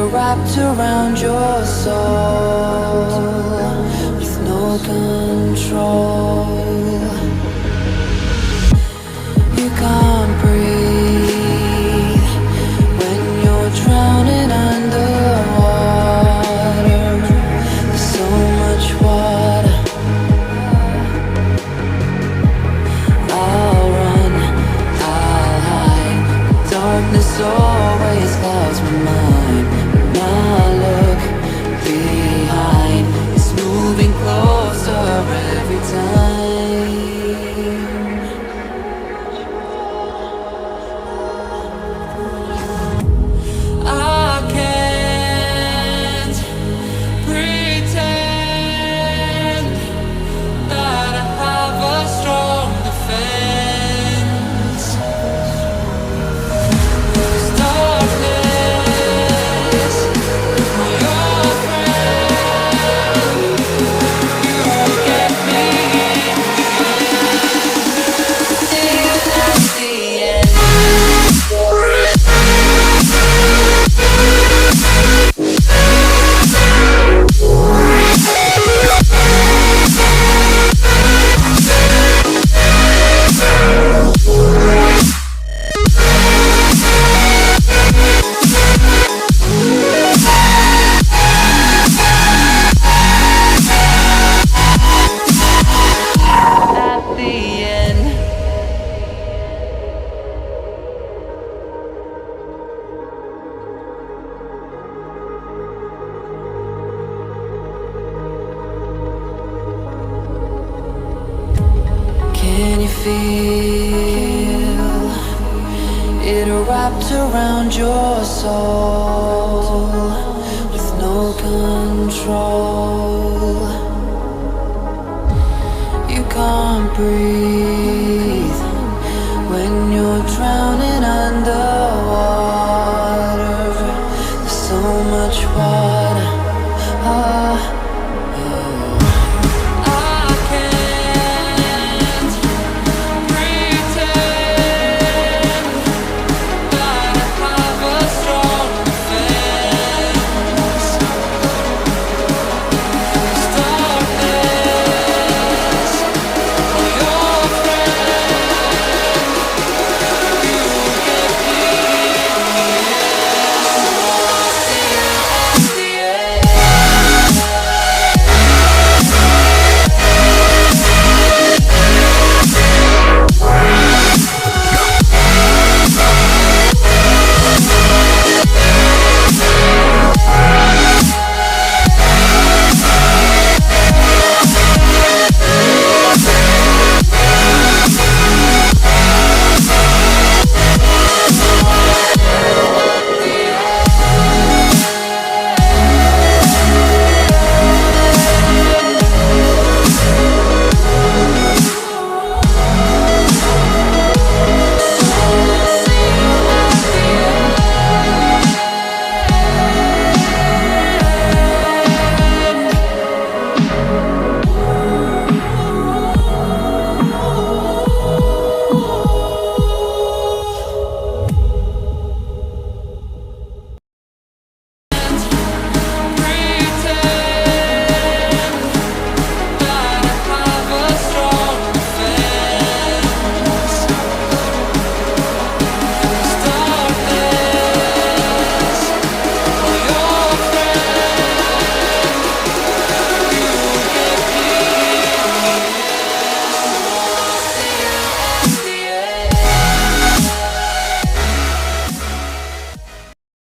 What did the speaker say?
wrapped around your soul with no control. You can't breathe when you're drowning underwater. There's so much water. I'll run, I'll hide. Darkness always clouds my mind. When I look behind, it's moving closer every time. I can't pretend that I have a strong defense. 'Cause darkness, my old friend, you get me till at the end. At the end. Can you feel it wrapped around your soul with no control? You can't breathe when you're drowning